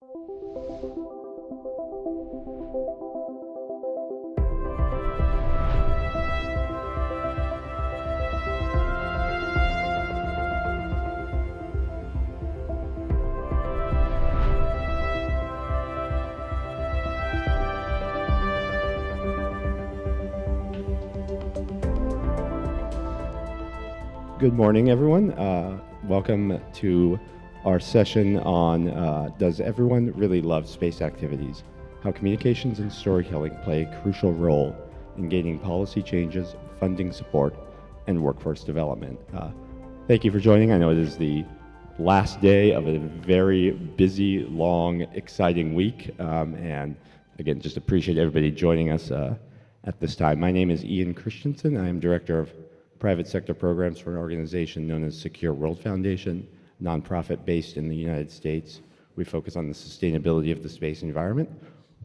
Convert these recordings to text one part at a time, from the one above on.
Good morning, everyone. Welcome to our session on Does Everyone Really Love Space Activities? How Communications and Storytelling Play a Crucial Role in Gaining Policy Changes, Funding Support, and Workforce Development. Thank you for joining. I know it is the last day of a very busy, long, exciting week. And again, just appreciate everybody joining us at this time. My name is Ian Christensen. I am Director of Private Sector Programs for an organization known as Secure World Foundation, nonprofit based in the United States. We focus on the sustainability of the space environment.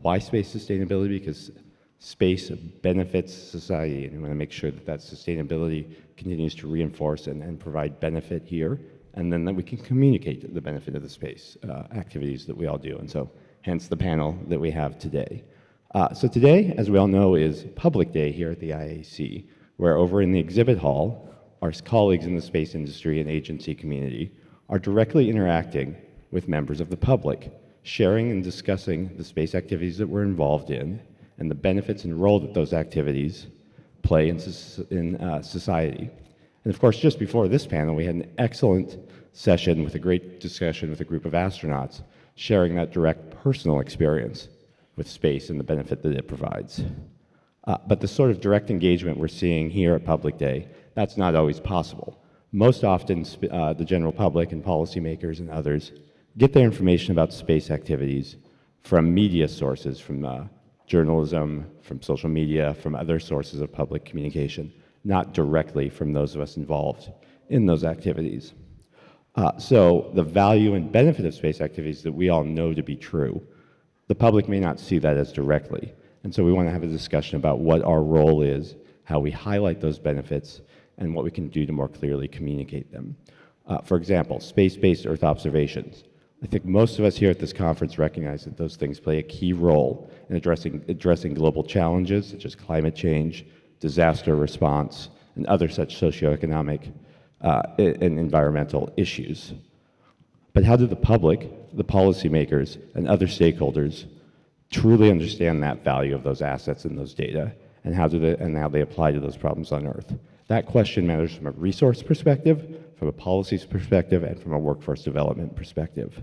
Why space sustainability? Because space benefits society, and we want to make sure that that sustainability continues to reinforce and provide benefit here, and then that we can communicate the benefit of the space activities that we all do, and so hence the panel that we have today. So today, as we all know, is Public Day here at the IAC, where over in the exhibit hall, our colleagues in the space industry and agency community are directly interacting with members of the public, sharing and discussing the space activities that we're involved in and the benefits and role that those activities play in society. And of course, just before this panel, we had an excellent session with a great discussion with a group of astronauts sharing that direct personal experience with space and the benefit that it provides. But the sort of direct engagement we're seeing here at Public Day, that's not always possible. Most often, the general public and policymakers and others get their information about space activities from media sources, from journalism, from social media, from other sources of public communication, not directly from those of us involved in those activities. So the value and benefit of space activities that we all know to be true, the public may not see that as directly. And so we want to have a discussion about what our role is, how we highlight those benefits, and what we can do to more clearly communicate them. For example, space-based Earth observations. I think most of us here at this conference recognize that those things play a key role in addressing global challenges such as climate change, disaster response, and other such socioeconomic and environmental issues. But how do the public, the policymakers, and other stakeholders truly understand that value of those assets and those data, and how they apply to those problems on Earth? That question matters from a resource perspective, from a policies perspective, and from a workforce development perspective.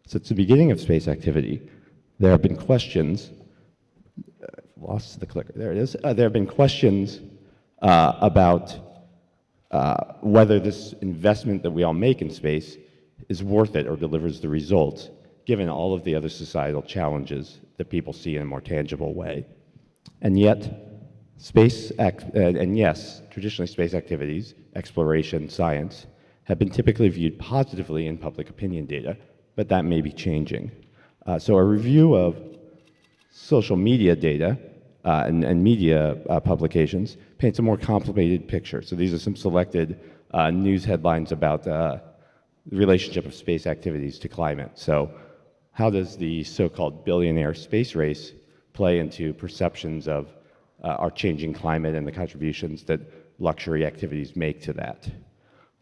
Since the beginning of space activity, there have been questions, lost the clicker, there it is. There have been questions about whether this investment that we all make in space is worth it or delivers the results, given all of the other societal challenges that people see in a more tangible way. And yet, traditionally space activities, exploration, science, have been typically viewed positively in public opinion data, but that may be changing. So a review of social media data and media publications paints a more complicated picture. So these are some selected news headlines about the relationship of space activities to climate. So how does the so-called billionaire space race play into perceptions of our changing climate and the contributions that luxury activities make to that?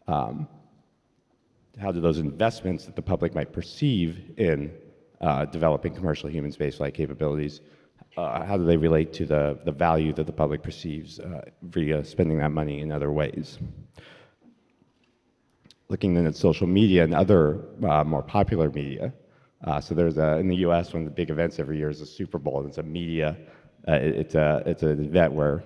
How do those investments that the public might perceive in developing commercial human spaceflight capabilities, how do they relate to the value that the public perceives via spending that money in other ways? Looking then at social media and other more popular media, so there's in the U.S. one of the big events every year is the Super Bowl, and it's a media, it's an event where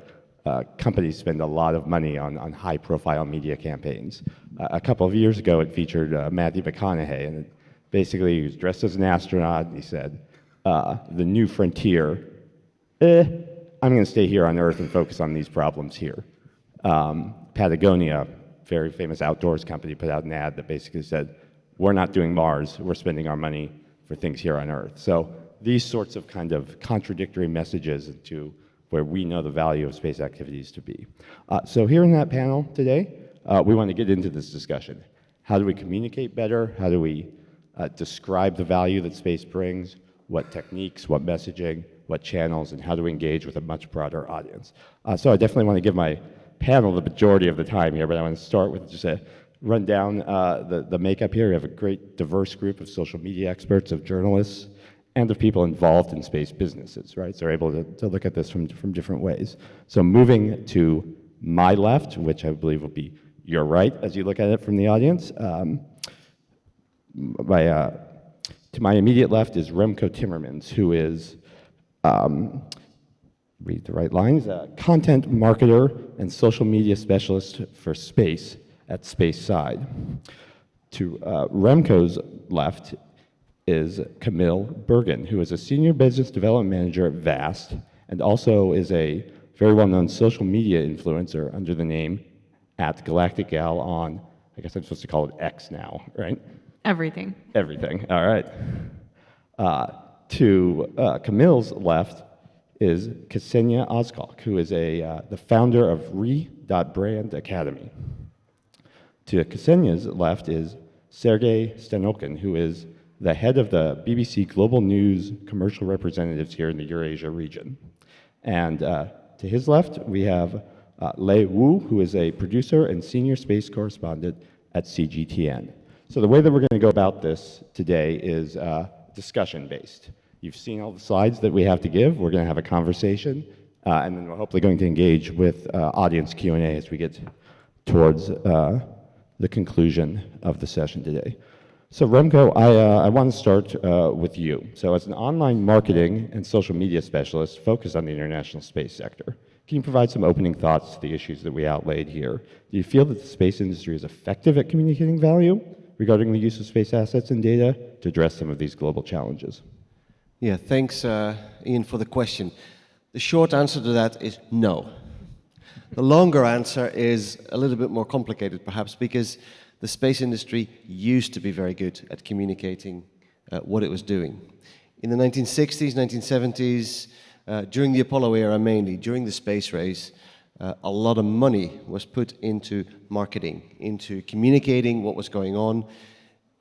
companies spend a lot of money on high-profile media campaigns. A couple of years ago, it featured Matthew McConaughey, and basically he was dressed as an astronaut, and he said, the new frontier, I'm going to stay here on Earth and focus on these problems here. Patagonia, very famous outdoors company, put out an ad that basically said, we're not doing Mars, we're spending our money for things here on Earth. So these sorts of kind of contradictory messages to where we know the value of space activities to be. So here in that panel today, we want to get into this discussion. How do we communicate better? How do we describe the value that space brings, what techniques, what messaging, what channels, and how to engage with a much broader audience. So I definitely want to give my panel the majority of the time here, but I want to start with just a run down the makeup here. We have a great diverse group of social media experts, of journalists, and of people involved in space businesses, right? So they're able to look at this from different ways. So moving to my left, which I believe will be your right as you look at it from the audience, to my immediate left is Remco Timmermans, who is, read the right lines, content marketer and social media specialist for space at Spaceside. To Remco's left is Camille Bergen, who is a senior business development manager at VAST and also is a very well-known social media influencer under the name @GalacticGal on, I guess I'm supposed to call it X now, right? Everything. Everything, all right. To Camille's left is Ksenia Ozkalk, who is the founder of Re.Brand Academy. To Ksenia's left is Sergei Stanokin, who is the head of the BBC Global News commercial representatives here in the Eurasia region. And to his left, we have Lei Wu, who is a producer and senior space correspondent at CGTN. So the way that we're going to go about this today is discussion-based. You've seen all the slides that we have to give. We're going to have a conversation, and then we're hopefully going to engage with audience Q&A as we get towards the conclusion of the session today. So Remco, I want to start with you. So as an online marketing and social media specialist focused on the international space sector, can you provide some opening thoughts to the issues that we outlaid here? Do you feel that the space industry is effective at communicating value regarding the use of space assets and data to address some of these global challenges? Yeah, thanks, Ian, for the question. The short answer to that is no. The longer answer is a little bit more complicated, perhaps, because the space industry used to be very good at communicating what it was doing. In the 1960s, 1970s, during the Apollo era mainly, during the space race, a lot of money was put into marketing, into communicating what was going on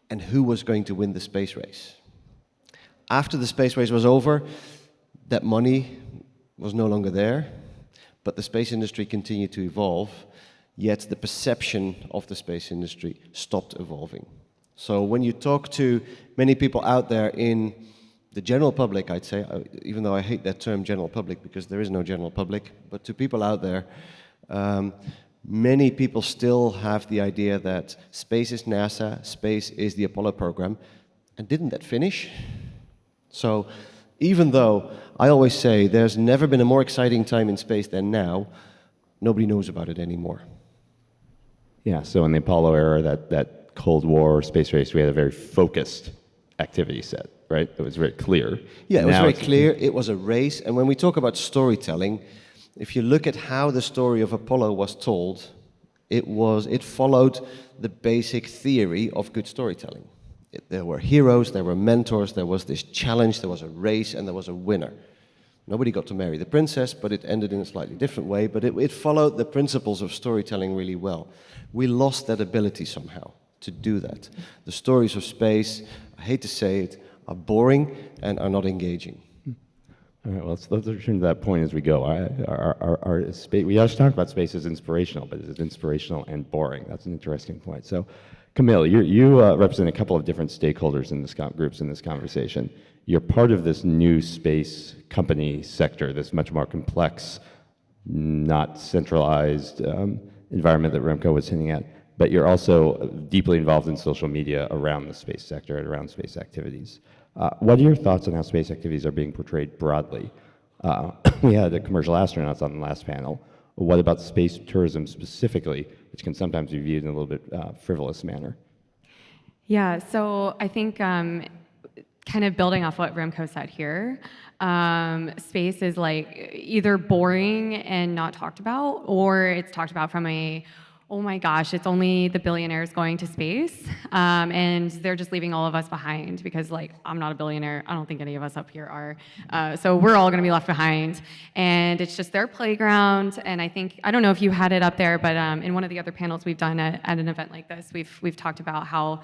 and who was going to win the space race. After the space race was over, that money was no longer there, but the space industry continued to evolve, yet the perception of the space industry stopped evolving. So when you talk to many people out there in the general public, I'd say, even though I hate that term general public because there is no general public, but to people out there, many people still have the idea that space is NASA, space is the Apollo program, and didn't that finish? So even though I always say there's never been a more exciting time in space than now, nobody knows about it anymore. Yeah, so in the Apollo era, that Cold War space race, we had a very focused activity set, right? It was very clear. Yeah, it was very clear. It was a race. And when we talk about storytelling, if you look at how the story of Apollo was told, it followed the basic theory of good storytelling. There were heroes, there were mentors, there was this challenge, there was a race, and there was a winner. Nobody got to marry the princess, but it ended in a slightly different way, but it followed the principles of storytelling really well. We lost that ability somehow to do that. The stories of space, I hate to say it, are boring and are not engaging. All right, well, let's return to that point as we go. We always talk about space as inspirational, but is it inspirational and boring? That's an interesting point. So, Camille, you represent a couple of different stakeholders in this groups in this conversation. You're part of this new space company sector, this much more complex, not centralized environment that Remco was hinting at, but you're also deeply involved in social media around the space sector and around space activities. What are your thoughts on how space activities are being portrayed broadly? We had the commercial astronauts on the last panel. What about space tourism specifically, which can sometimes be viewed in a little bit frivolous manner? Yeah, so I think kind of building off what Remco said here, space is like either boring and not talked about, or it's talked about from a oh my gosh, it's only the billionaires going to space, and they're just leaving all of us behind because, like, I'm not a billionaire. I don't think any of us up here are. So we're all going to be left behind, and it's just their playground. And I don't know if you had it up there, but in one of the other panels we've done at an event like this, we've talked about how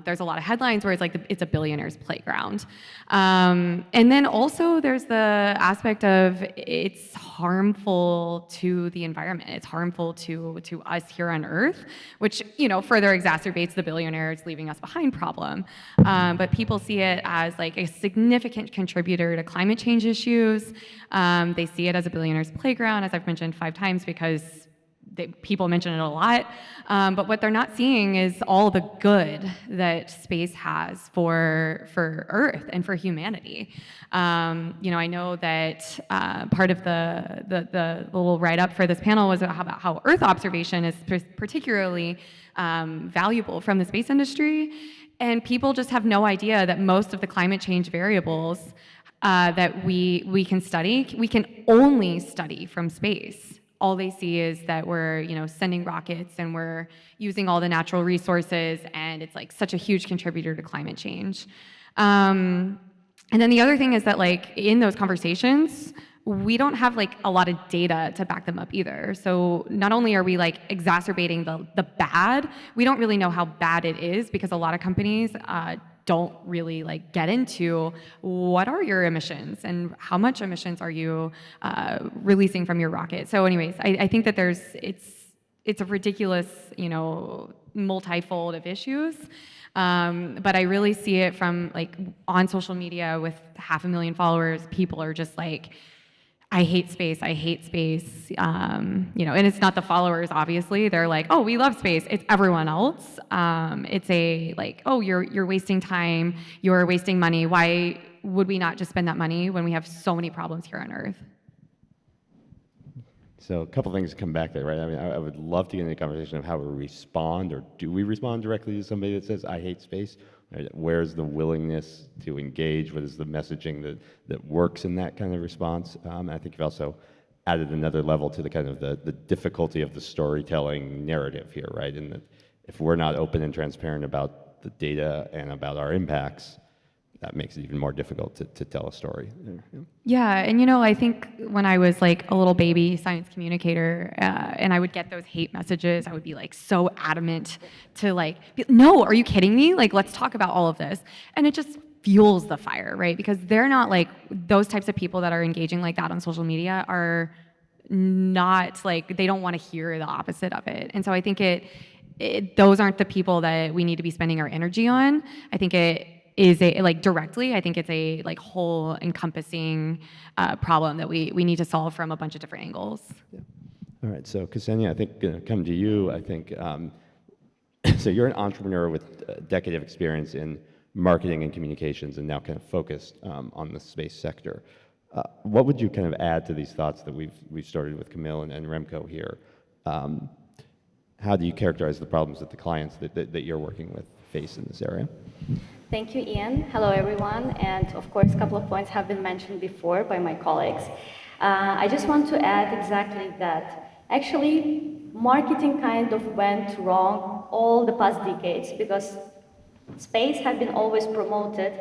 there's a lot of headlines where it's like it's a billionaire's playground, and then also there's the aspect of it's harmful to the environment. It's harmful to us here on Earth, which, further exacerbates the billionaires leaving us behind problem. But people see it as like a significant contributor to climate change issues. They see it as a billionaire's playground, as I've mentioned 5 times, because people mention it a lot. But what they're not seeing is all the good that space has for Earth and for humanity. I know that part of the little write-up for this panel was about how Earth observation is particularly valuable from the space industry, and people just have no idea that most of the climate change variables that we can study, we can only study from space. All they see is that we're, sending rockets and we're using all the natural resources, and it's like such a huge contributor to climate change. And then the other thing is that, like, in those conversations, we don't have like a lot of data to back them up either. So not only are we like exacerbating the bad, we don't really know how bad it is, because a lot of companies don't really like get into what are your emissions and how much emissions are you releasing from your rocket. So anyways, I think that it's a ridiculous, multifold of issues. But I really see it from like on social media with 500,000 followers. People are just like, I hate space, and it's not the followers, obviously. They're like, oh, we love space. It's everyone else. It's a like, oh, you're wasting time, you're wasting money. Why would we not just spend that money when we have so many problems here on Earth? So a couple things come back there, right? I mean, I would love to get into a conversation of how we respond, or do we respond directly to somebody that says, I hate space? Right? Where's the willingness to engage? What is the messaging that works in that kind of response? I think you've also added another level to the kind of the difficulty of the storytelling narrative here, right? And that if we're not open and transparent about the data and about our impacts, that makes it even more difficult to tell a story. Yeah, and I think when I was like a little baby science communicator, and I would get those hate messages, I would be like so adamant to like, no, are you kidding me? Like, let's talk about all of this. And it just fuels the fire, right? Because they're not like, those types of people that are engaging like that on social media are not like, they don't want to hear the opposite of it. And so I think those aren't the people that we need to be spending our energy on. I think it is directly, I think it's a like whole encompassing problem that we need to solve from a bunch of different angles. Yeah. All right, so Ksenia, I think gonna come to you. I think, so you're an entrepreneur with a decade of experience in marketing and communications, and now kind of focused on the space sector. What would you kind of add to these thoughts that we've started with Camille and Remco here? How do you characterize the problems that the clients that you're working with face in this area? Thank you, Ian. Hello, everyone. And of course, a couple of points have been mentioned before by my colleagues. I just want to add exactly that. Actually, marketing kind of went wrong all the past decades, because space had been always promoted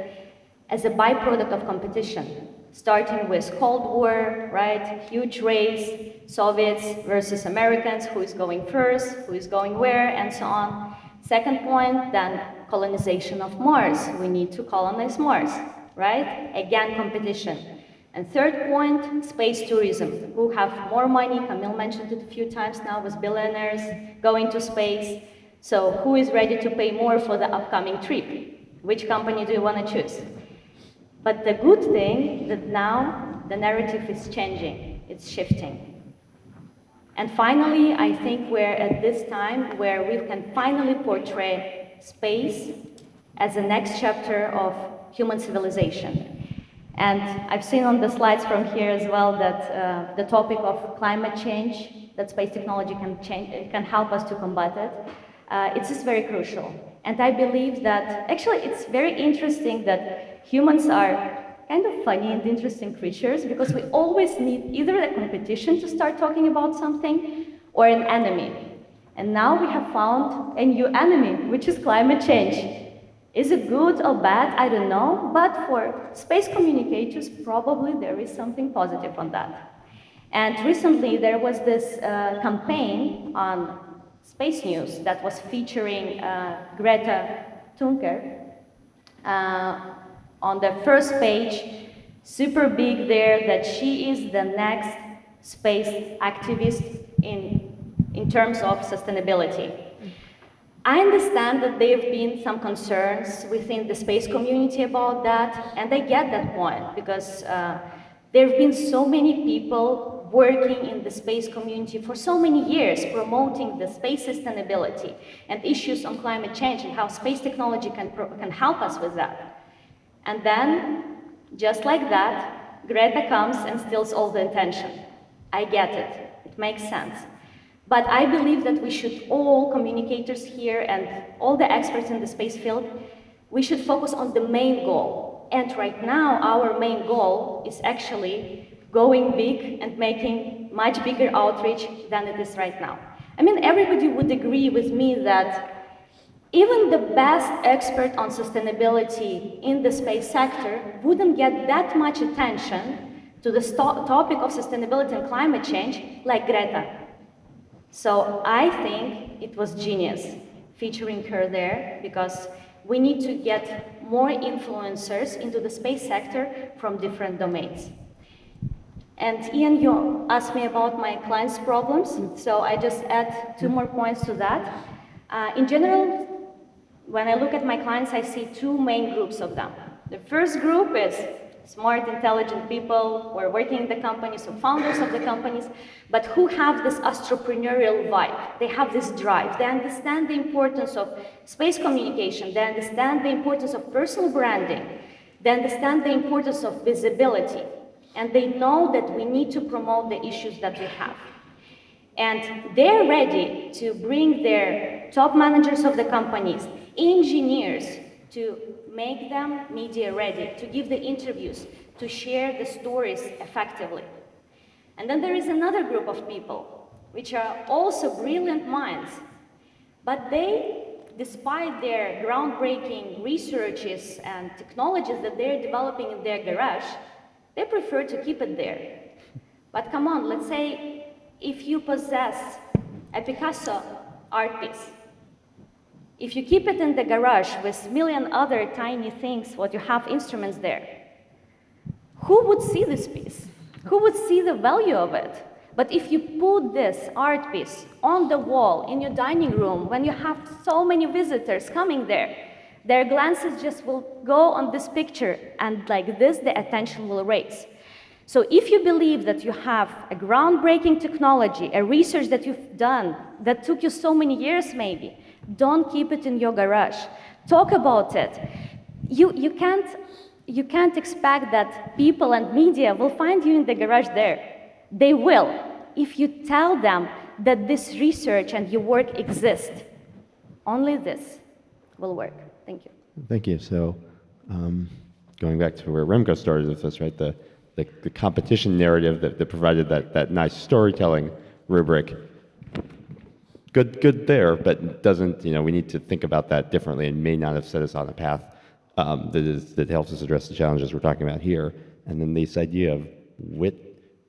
as a byproduct of competition, starting with Cold War, right? Huge race, Soviets versus Americans, who is going first, who is going where, and so on. Second point, then colonization of Mars. We need to colonize Mars, right? Again, competition. And third point, space tourism. Who have more money? Camille mentioned it a few times now, with billionaires going to space. So who is ready to pay more for the upcoming trip? Which company do you want to choose? But the good thing that now the narrative is changing, it's shifting. And finally, I think we're at this time where we can finally portray space as the next chapter of human civilization. And I've seen on the slides from here as well that the topic of climate change, that space technology can help us to combat it. It's just very crucial. And I believe that, actually, it's very interesting that humans are kind of funny and interesting creatures, because we always need either a competition to start talking about something or an enemy. And now we have found a new enemy, which is climate change. Is it good or bad? I don't know. But for space communicators, probably there is something positive on that. And recently there was this campaign on Space News that was featuring Greta Thunberg on the first page, super big there, that she is the next space activist in terms of sustainability. I understand that there have been some concerns within the space community about that, and I get that point, because there have been so many people working in the space community for so many years, promoting the space sustainability and issues on climate change and how space technology can help us with that. And then, just like that, Greta comes and steals all the attention. I get it. It makes sense. But I believe that we should, all communicators here and all the experts in the space field, we should focus on the main goal. And right now, our main goal is actually going big and making much bigger outreach than it is right now. I mean, everybody would agree with me that even the best expert on sustainability in the space sector wouldn't get that much attention to the topic of sustainability and climate change like Greta. So I think it was genius featuring her there, because we need to get more influencers into the space sector from different domains. And Ian, you asked me about my clients' problems, so I just add 2 more points to that. In general, when I look at my clients, I see 2 main groups of them. The first group is smart, intelligent people who are working in the companies, so founders of the companies, but who have this entrepreneurial vibe. They have this drive. They understand the importance of space communication. They understand the importance of personal branding. They understand the importance of visibility. And they know that we need to promote the issues that we have. And they're ready to bring their top managers of the companies, engineers, to make them media ready, to give the interviews, to share the stories effectively. And then there is another group of people, which are also brilliant minds, but they, despite their groundbreaking researches and technologies that they're developing in their garage, they prefer to keep it there. But come on, let's say if you possess a Picasso art piece, if you keep it in the garage with a million other tiny things, what you have instruments there, who would see this piece? Who would see the value of it? But if you put this art piece on the wall in your dining room, when you have so many visitors coming there, their glances just will go on this picture, and like this, the attention will raise. So if you believe that you have a groundbreaking technology, a research that you've done that took you so many years maybe, don't keep it in your garage. Talk about it. You can't expect that people and media will find you in the garage there. They will, if you tell them that this research and your work exist. Only this will work. Thank you. Thank you. So, going back to where Remco started with this, right? The competition narrative that provided that nice storytelling rubric. Good there, but doesn't, we need to think about that differently, and may not have set us on a path that helps us address the challenges we're talking about here. And then this idea of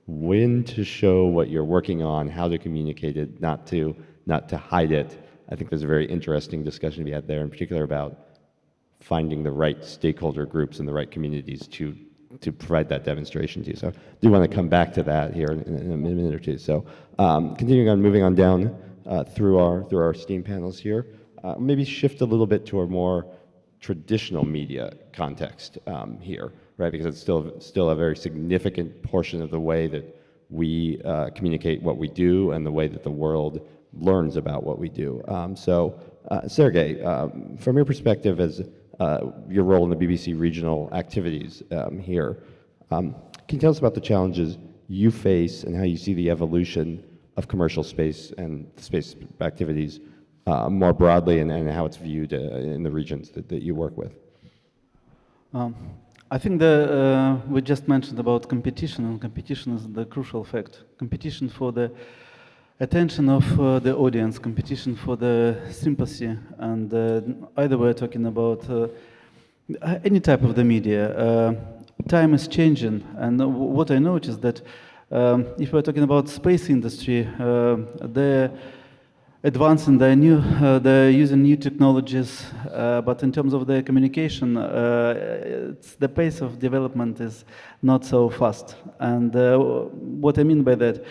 when to show what you're working on, how to communicate it, not to hide it. I think there's a very interesting discussion to be had there, in particular about finding the right stakeholder groups and the right communities to provide that demonstration to you. So I do want to come back to that here in a minute or two. So continuing on, moving on down through our STEAM panels here, maybe shift a little bit to a more traditional media context here, right? Because it's still a very significant portion of the way that we communicate what we do and the way that the world learns about what we do. So Sergey, from your perspective as your role in the BBC regional activities here, can you tell us about the challenges you face and how you see the evolution of commercial space and space activities more broadly, and how it's viewed in the regions that you work with? I think we just mentioned about competition, and competition is the crucial fact. Competition for the attention of the audience, competition for the sympathy, and either we're talking about any type of the media. Time is changing, and what I noticed that if we're talking about space industry, they're advancing, they're using new technologies, but in terms of their communication, the pace of development is not so fast. And what I mean by that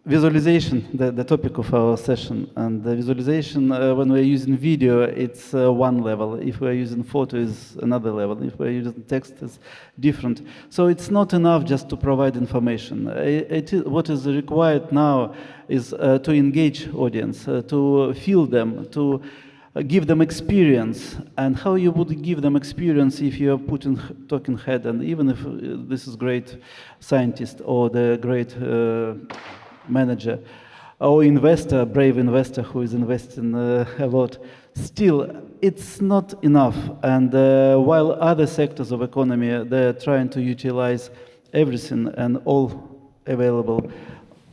visualization, the topic of our session, and the visualization, when we're using video, it's one level. If we're using photo, is another level. If we're using text, it's different. So it's not enough just to provide information. What is required now is to engage audience, to feel them, to give them experience. And how you would give them experience if you are putting talking head, and even if this is great scientist or the great manager or investor, brave investor who is investing a lot, still it's not enough. And while other sectors of economy, they're trying to utilize everything and all available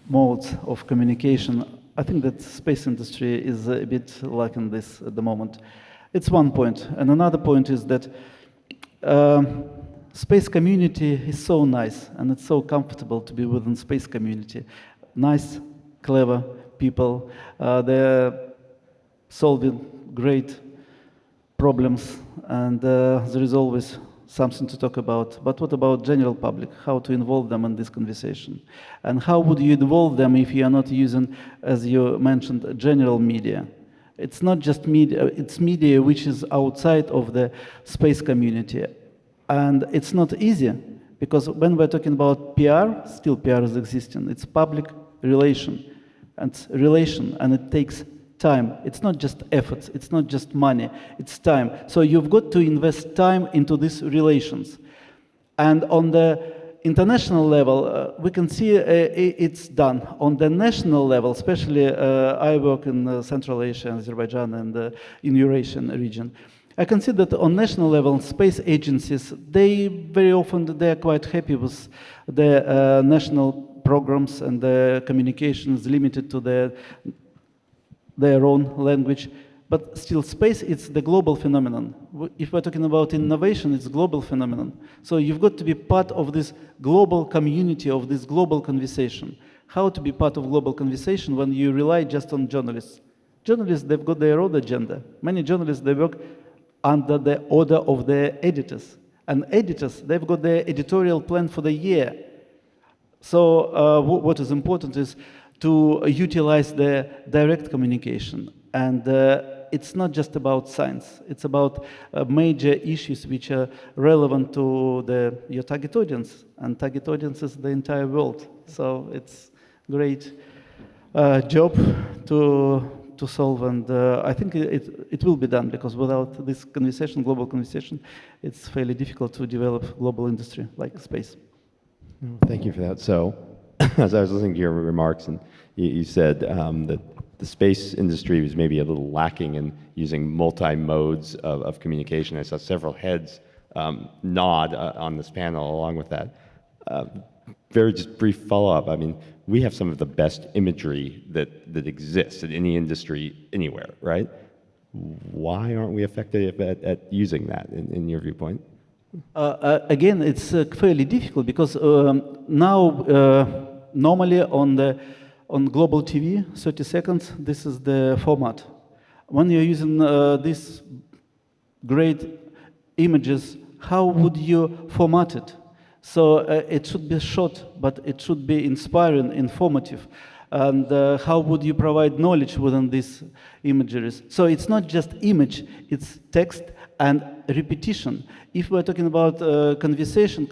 modes of communication, I think that space industry is a bit lacking this at the moment. It's one point. And another point is that space community is so nice, and it's so comfortable to be within space community. Nice, clever people. They're solving great problems, and there is always something to talk about. But what about general public? How to involve them in this conversation? And how would you involve them if you are not using, as you mentioned, general media? It's not just media, it's media which is outside of the space community. And it's not easy, because when we're talking about PR, still PR is existing. It's public relation, and it takes time. It's not just efforts, it's not just money, it's time. So you've got to invest time into these relations. And on the international level, we can see it's done. On the national level, especially I work in Central Asia, Azerbaijan, and in Eurasian region. I can see that on national level, space agencies, they very often, they're quite happy with the national programs, and the communications limited to their own language. But still, space, it's the global phenomenon. If we're talking about innovation, it's a global phenomenon. So you've got to be part of this global community, of this global conversation. How to be part of global conversation when you rely just on journalists? Journalists, they've got their own agenda. Many journalists, they work under the order of their editors. And editors, they've got their editorial plan for the year. So what is important is to utilize the direct communication. And it's not just about science. It's about major issues which are relevant to your target audience. And target audience is the entire world. So it's great job to solve. And I think it will be done, because without this conversation, global conversation, it's fairly difficult to develop global industry like space. Thank you for that. So, as I was listening to your remarks, and you said that the space industry was maybe a little lacking in using multi-modes of communication. I saw several heads nod on this panel along with that. Very just brief follow-up. I mean, we have some of the best imagery that exists in any industry anywhere, right? Why aren't we effective at using that, in your viewpoint? Again, it's fairly difficult, because now normally on global TV, 30 seconds, this is the format. When you're using these great images, how would you format it? So it should be short, but it should be inspiring, informative. And how would you provide knowledge within these imageries? So it's not just image, it's text and repetition. If we're talking about conversation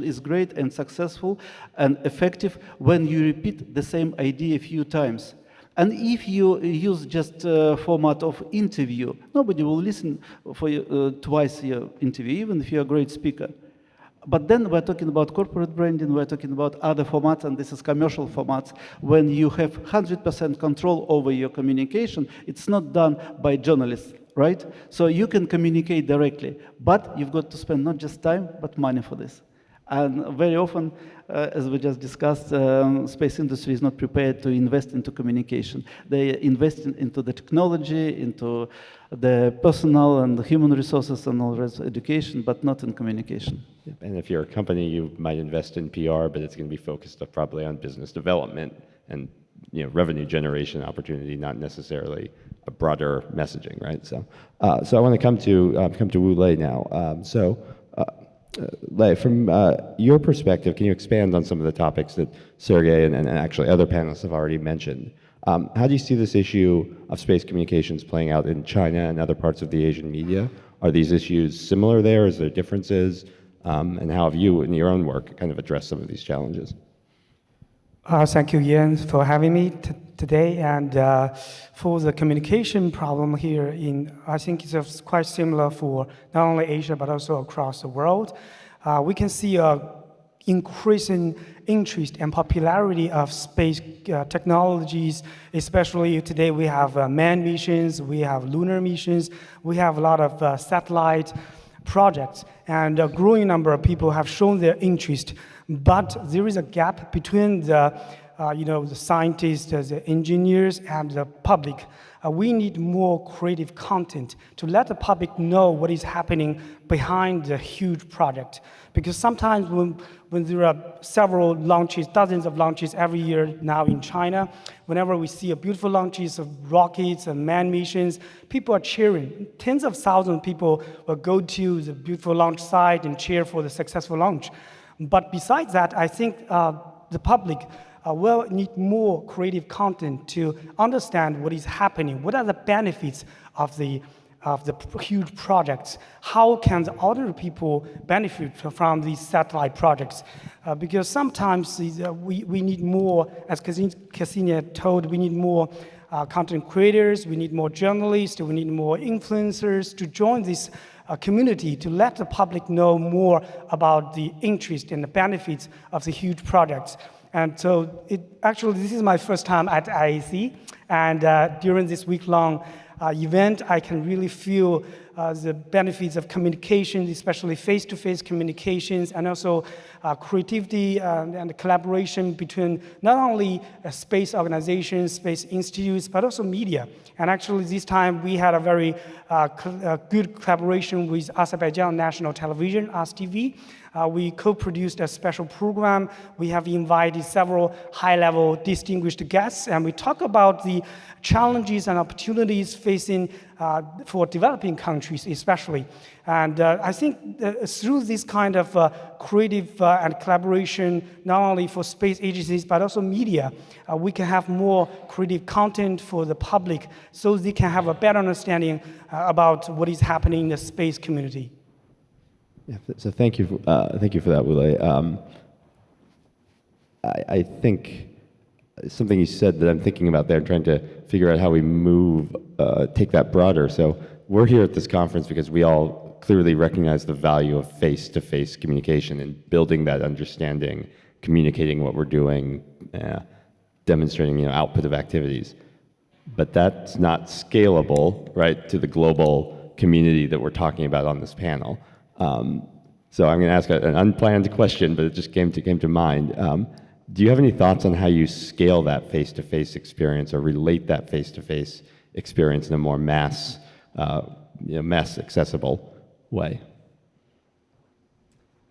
is great and successful and effective when you repeat the same idea a few times. And if you use just format of interview, nobody will listen for twice your interview, even if you're a great speaker. But then we're talking about corporate branding, we're talking about other formats, and this is commercial formats. When you have 100% control over your communication, it's not done by journalists, right? So you can communicate directly, but you've got to spend not just time, but money for this. And very often, as we just discussed, space industry is not prepared to invest into communication. They invest into the technology, into the personal and the human resources and all the rest, education, but not in communication. And if you're a company, you might invest in PR, but it's going to be focused probably on business development and revenue generation opportunity, not necessarily a broader messaging, right? So I want to come to Wu Lei now. Lei, from your perspective, can you expand on some of the topics that Sergey and actually other panelists have already mentioned? How do you see this issue of space communications playing out in China and other parts of the Asian media? Are these issues similar there? Is there differences? And how have you, in your own work, kind of addressed some of these challenges? Thank you, Ian, for having me today. And for the communication problem here, I think it's quite similar for not only Asia, but also across the world. We can see an increasing interest and popularity of space technologies, especially today we have manned missions, we have lunar missions, we have a lot of satellite projects, and a growing number of people have shown their interest. But there is a gap between the scientists, the engineers, and the public. We need more creative content to let the public know what is happening behind the huge project. Because sometimes when there are several launches, dozens of launches every year now in China, whenever we see a beautiful launches of rockets and manned missions, people are cheering. Tens of thousands of people will go to the beautiful launch site and cheer for the successful launch. But besides that, I think the public will need more creative content to understand what is happening. What are the benefits of the huge projects? How can the ordinary people benefit from these satellite projects? Because sometimes we need more, as Ksenia told, we need more content creators, we need more journalists, we need more influencers to join this community to let the public know more about the interest and the benefits of the huge projects. And so this is my first time at IAC, and during this week-long event, I can really feel the benefits of communication, especially face-to-face communications, and also creativity and collaboration between not only space organizations, space institutes, but also media. And actually this time we had a very good collaboration with Azerbaijan National Television, ASTV. We co-produced a special program. We have invited several high-level distinguished guests, and we talk about the challenges and opportunities facing for developing countries especially. And I think through this kind of creative and collaboration, not only for space agencies, but also media, we can have more creative content for the public so they can have a better understanding about what is happening in the space community. Yeah, so thank you for that, Wu Lei. I think something you said that I'm thinking about there, trying to figure out how we take that broader. So we're here at this conference because we all clearly recognize the value of face-to-face communication and building that understanding, communicating what we're doing, demonstrating output of activities. But that's not scalable, right, to the global community that we're talking about on this panel. So I'm going to ask an unplanned question, but it just came to mind. Do you have any thoughts on how you scale that face-to-face experience or relate that face-to-face experience in a more mass accessible way?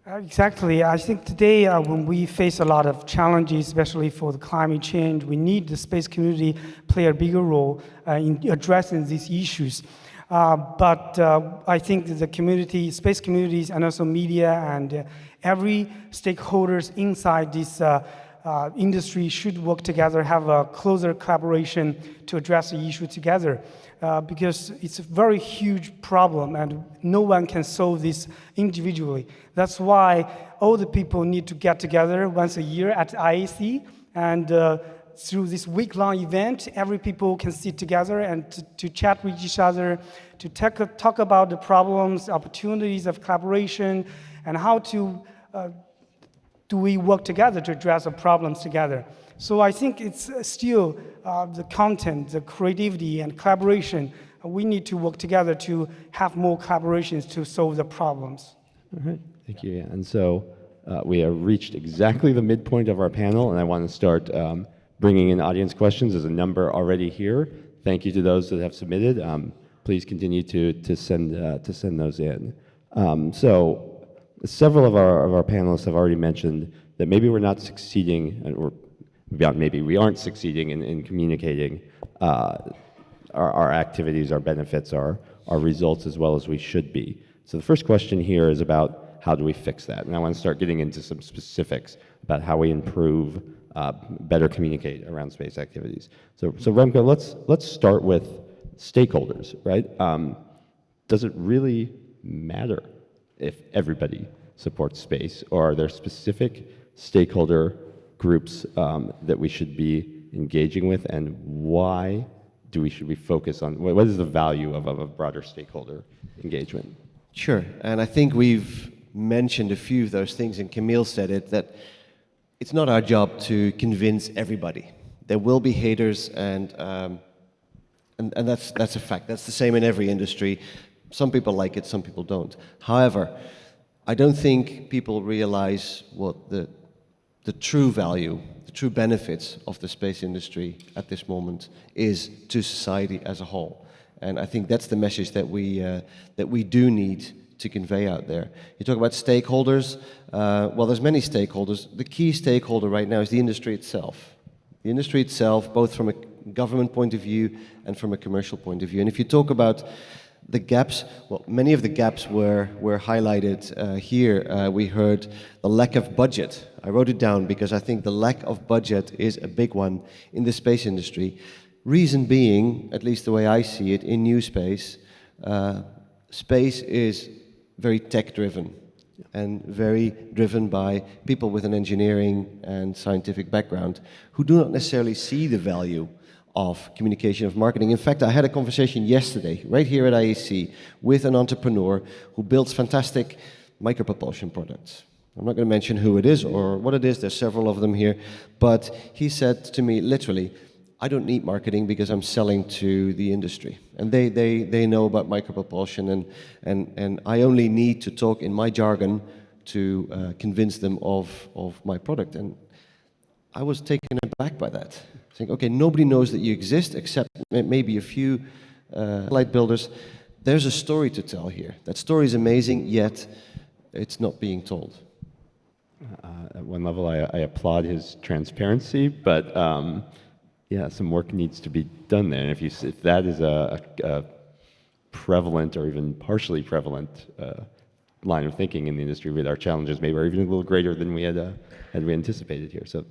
Exactly. I think today when we face a lot of challenges, especially for the climate change, we need the space community play a bigger role in addressing these issues. But I think that the community, space communities, and also media and every stakeholders inside this industry should work together, have a closer collaboration to address the issue together. Because it's a very huge problem and no one can solve this individually. That's why all the people need to get together once a year at IAC, and through this week-long event, every people can sit together and to chat with each other, to talk about the problems, opportunities of collaboration, and how do we work together to address the problems together. So I think it's still the content, the creativity, and collaboration. We need to work together to have more collaborations to solve the problems. All right, thank you. And so we have reached exactly the midpoint of our panel, and I want to start bringing in audience questions. There's a number already here. Thank you to those that have submitted. Please continue to send those in. So several of our panelists have already mentioned that maybe we're not succeeding, or beyond maybe we aren't succeeding in communicating our activities, our benefits, our results as well as we should be. So the first question here is about how do we fix that? And I want to start getting into some specifics about how we improve, better communicate around space activities. So Remco, let's start with stakeholders, right? Does it really matter if everybody supports space, or are there specific stakeholder groups that we should be engaging with, and why should we focus on, what is the value of a broader stakeholder engagement? Sure, and I think we've mentioned a few of those things, and Camille said it, that it's not our job to convince everybody. There will be haters, and that's a fact. That's the same in every industry. Some people like it, some people don't. However, I don't think people realize what the true value, the true benefits of the space industry at this moment is to society as a whole. And I think that's the message that we do need to convey out there. You talk about stakeholders. Well, there's many stakeholders. The key stakeholder right now is the industry itself. The industry itself, both from a government point of view and from a commercial point of view. And if you talk about the gaps, well, many of the gaps were highlighted here. We heard the lack of budget. I wrote it down because I think the lack of budget is a big one in the space industry. Reason being, at least the way I see it, in new space, space is very tech-driven and very driven by people with an engineering and scientific background who do not necessarily see the value of communication, of marketing. In fact, I had a conversation yesterday, right here at IEC, with an entrepreneur who builds fantastic micropropulsion products. I'm not going to mention who it is or what it is, there's several of them here, but he said to me, literally, I don't need marketing because I'm selling to the industry. And they know about micropropulsion, and I only need to talk in my jargon to convince them of my product. And I was taken aback by that. Saying, okay, nobody knows that you exist except maybe a few light builders. There's a story to tell here. That story is amazing, yet it's not being told. At one level, I applaud his transparency, but yeah, some work needs to be done there. And if that is a prevalent or even partially prevalent line of thinking in the industry, with our challenges maybe are even a little greater than we had anticipated here. So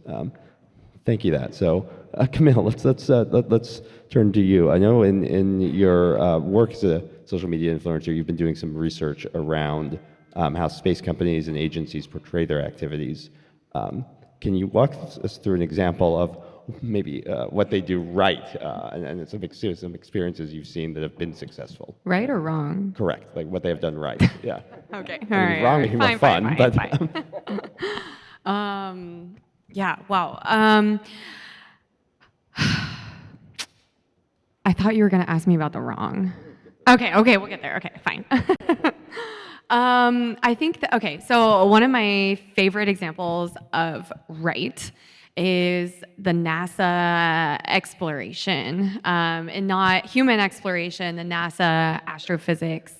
thank you that. So Camille, let's turn to you. I know in your work as a social media influencer, you've been doing some research around how space companies and agencies portray their activities. Can you walk us through an example of maybe what they do right, and some experiences you've seen that have been successful? Right or wrong? Correct, like what they have done right. Yeah. Okay. All right. Wrong would be more fun, but fine. Yeah. Wow. I thought you were going to ask me about the wrong. Okay. We'll get there. Okay. Fine. I think that, okay, so one of my favorite examples of right is the NASA exploration, and not human exploration, the NASA astrophysics,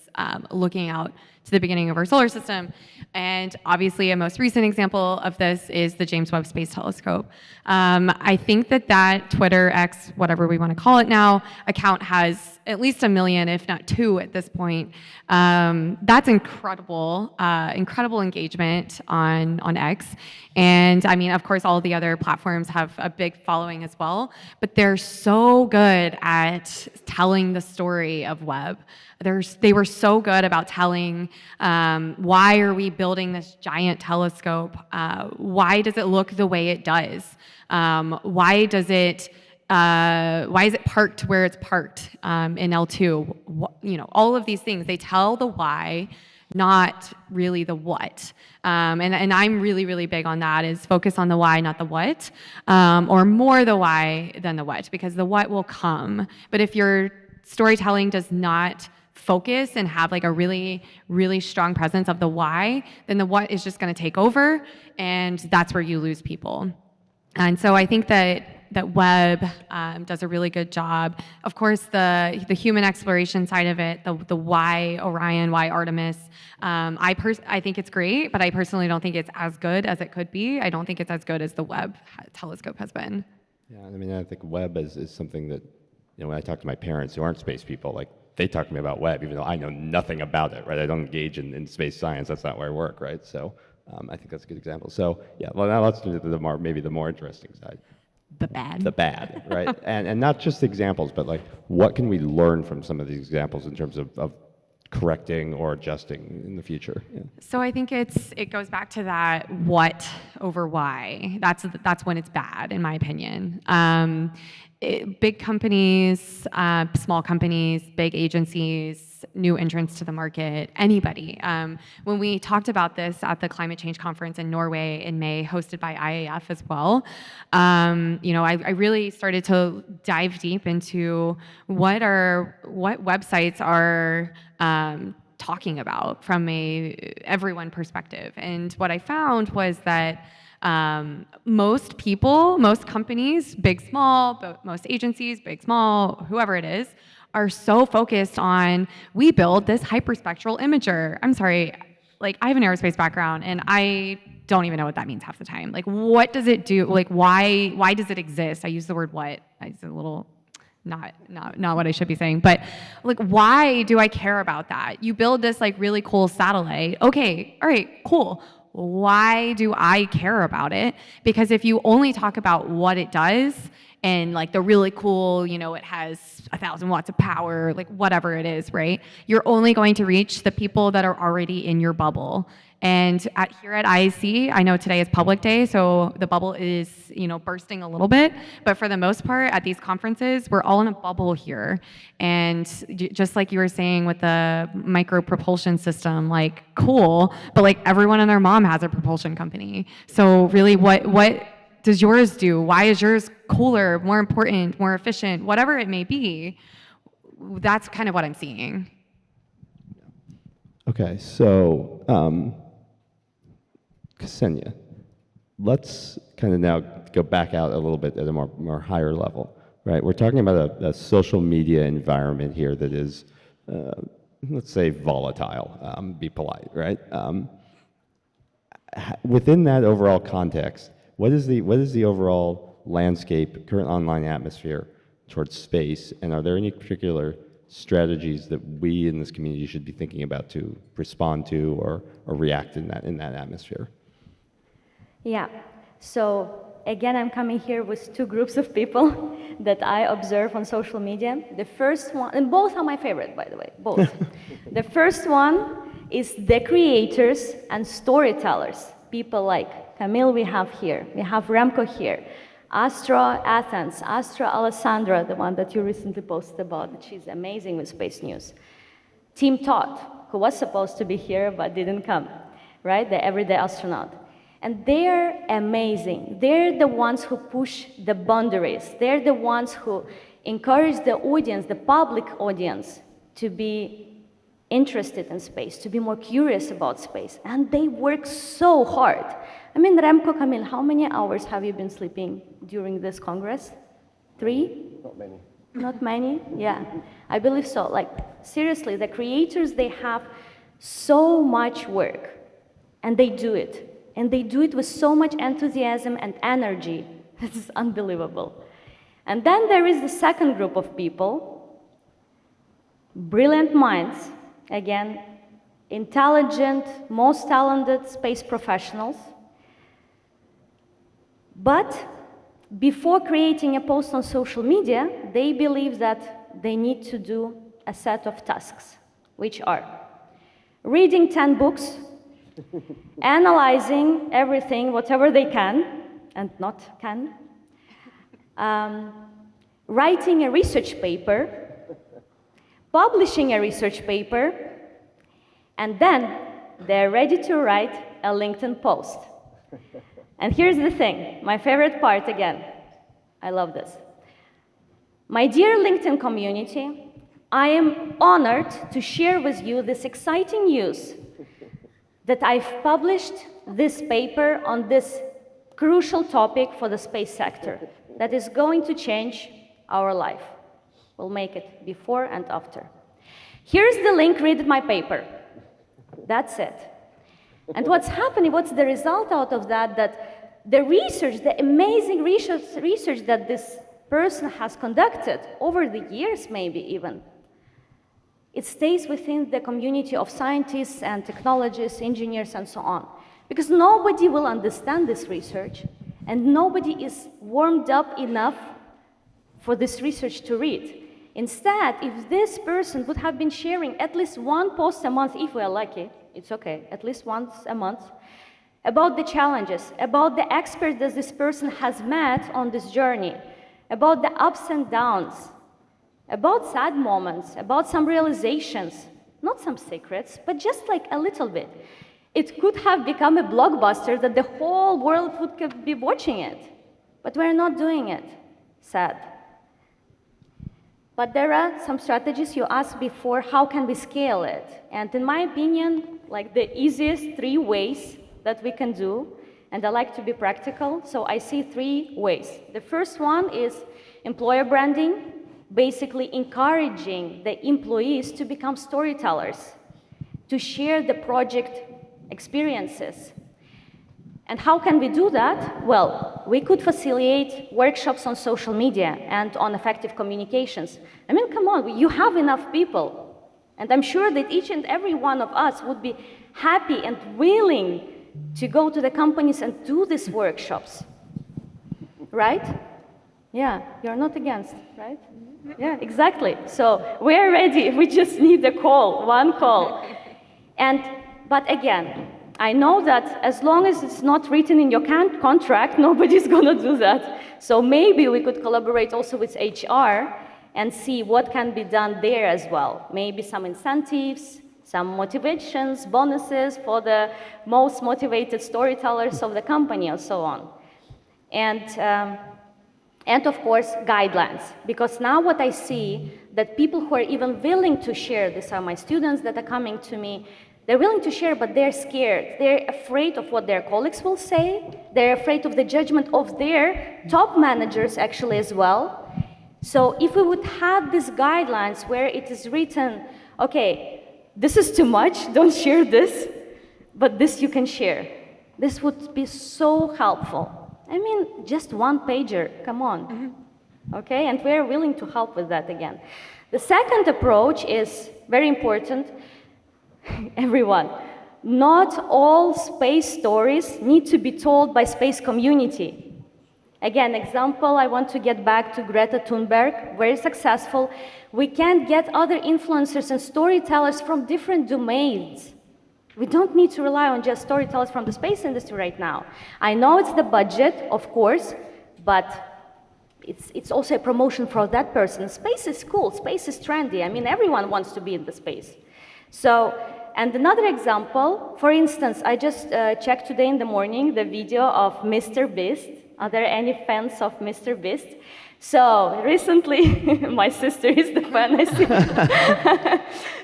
looking out to the beginning of our solar system. And obviously a most recent example of this is the James Webb Space Telescope. I think that Twitter X, whatever we want to call it now, account has at least 1 million, if not 2 at this point. That's incredible, incredible engagement on X. And I mean, of course, all the other platforms have a big following as well, but they're so good at telling the story of Webb. They were so good about telling why are we building this giant telescope? Why does it look the way it does? Why is it parked where it's parked in L2? You know, all of these things. They tell the why, not really the what. And I'm really, really big on that, is focus on the why, not the what, or more the why than the what, because the what will come. But if your storytelling does not focus and have like a really, really strong presence of the why, then the what is just going to take over, and that's where you lose people. And so I think that web does a really good job. Of course, the human exploration side of it, the why Orion, why Artemis, I think it's great, but I personally don't think it's as good as it could be. I don't think it's as good as the Webb telescope has been. Yeah, I mean, I think Webb is something that, when I talk to my parents who aren't space people, like, they talk to me about Webb, even though I know nothing about it, right? I don't engage in space science. That's not where I work, right? So I think that's a good example. So yeah, well, now let's do the more interesting side. The bad. The bad, right? and not just examples, but like, what can we learn from some of these examples in terms of correcting or adjusting in the future? Yeah. So I think it goes back to that what over why. That's when it's bad, in my opinion. Big companies, small companies, big agencies, new entrants to the market, anybody. When we talked about this at the climate change conference in Norway in May, hosted by IAF as well, I really started to dive deep into what websites are talking about from everyone perspective. And what I found was that most people, most companies, big, small, but most agencies, big, small, whoever it is, are so focused on, we build this hyperspectral imager. I'm sorry, like, I have an aerospace background and I don't even know what that means half the time. Like, what does it do? Like, why does it exist? I use the word what. It's a little not what I should be saying, but like, why do I care about that? You build this like really cool satellite. Okay, all right, cool. Why do I care about it? Because if you only talk about what it does and like the really cool, it has 1,000 watts of power, like whatever it is, right? You're only going to reach the people that are already in your bubble. And here at IAC, I know today is public day, so the bubble is, bursting a little bit. But for the most part, at these conferences, we're all in a bubble here. And just like you were saying with the micro propulsion system, like, cool, but like everyone and their mom has a propulsion company. So really, what does yours do? Why is yours cooler, more important, more efficient, whatever it may be? That's kind of what I'm seeing. Okay, so Ksenia, let's kind of now go back out a little bit at a more higher level, right? We're talking about a social media environment here that is, let's say, volatile, be polite, right? Within that overall context, what is the overall landscape, current online atmosphere towards space, and are there any particular strategies that we in this community should be thinking about to respond to or react in that atmosphere? Yeah, so again, I'm coming here with two groups of people that I observe on social media. The first one, and both are my favorite, by the way, both. The first one is the creators and storytellers, people like Camille we have here, we have Remco here, Astra Athens, Astra Alessandra, the one that you recently posted about, she's amazing with space news. Team Todd, who was supposed to be here but didn't come, right? The everyday astronaut. And they're amazing. They're the ones who push the boundaries. They're the ones who encourage the audience, the public audience, to be interested in space, to be more curious about space. And they work so hard. I mean, Remco, Camille, how many hours have you been sleeping during this Congress? 3? Not many. Not many? Yeah, I believe so. Like, seriously, the creators, they have so much work, and they do it. And they do it with so much enthusiasm and energy. This is unbelievable. And then there is the second group of people, brilliant minds, again, intelligent, most talented space professionals. But before creating a post on social media, they believe that they need to do a set of tasks, which are reading 10 books, analyzing everything, whatever they can, and not can, writing a research paper, publishing a research paper, and then they're ready to write a LinkedIn post. And here's the thing, my favorite part again. I love this. My dear LinkedIn community, I am honored to share with you this exciting news that I've published this paper on this crucial topic for the space sector that is going to change our life. We'll make it before and after. Here's the link, read my paper. That's it. And what's happening, what's the result out of that, that the research, the amazing research that this person has conducted over the years maybe even, it stays within the community of scientists and technologists, engineers, and so on. Because nobody will understand this research, and nobody is warmed up enough for this research to read. Instead, if this person would have been sharing at least one post a month, if we are lucky, it's okay, at least once a month, about the challenges, about the experts that this person has met on this journey, about the ups and downs, about sad moments, about some realizations, not some secrets, but just like a little bit. It could have become a blockbuster that the whole world would be watching it. But we're not doing it. Sad. But there are some strategies you asked before, how can we scale it? And in my opinion, like the easiest 3 ways that we can do, and I like to be practical, so I see 3 ways. The first one is employer branding, basically encouraging the employees to become storytellers, to share the project experiences. And how can we do that? Well, we could facilitate workshops on social media and on effective communications. I mean, come on, you have enough people. And I'm sure that each and every one of us would be happy and willing to go to the companies and do these workshops. Right? Yeah, you're not against, right? Yeah, exactly. So we're ready. We just need a call, one call. But again, I know that as long as it's not written in your contract, nobody's going to do that. So maybe we could collaborate also with HR and see what can be done there as well. Maybe some incentives, some motivations, bonuses for the most motivated storytellers of the company and so on. And of course, guidelines. Because now what I see, that people who are even willing to share, these are my students that are coming to me, they're willing to share, but they're scared. They're afraid of what their colleagues will say. They're afraid of the judgment of their top managers, actually, as well. So if we would have these guidelines where it is written, okay, this is too much, don't share this, but this you can share. This would be so helpful. I mean, just one pager, come on. Okay, and we're willing to help with that again. The second approach is very important. Everyone, not all space stories need to be told by space community. Again, example, I want to get back to Greta Thunberg, very successful. We can get other influencers and storytellers from different domains. We don't need to rely on just storytellers from the space industry right now. I know it's the budget, of course, but it's also a promotion for that person. Space is cool, space is trendy. I mean, everyone wants to be in the space. So, and another example, for instance, I just checked today in the morning the video of Mr. Beast. Are there any fans of Mr. Beast? So, recently, my sister is the fan, I see.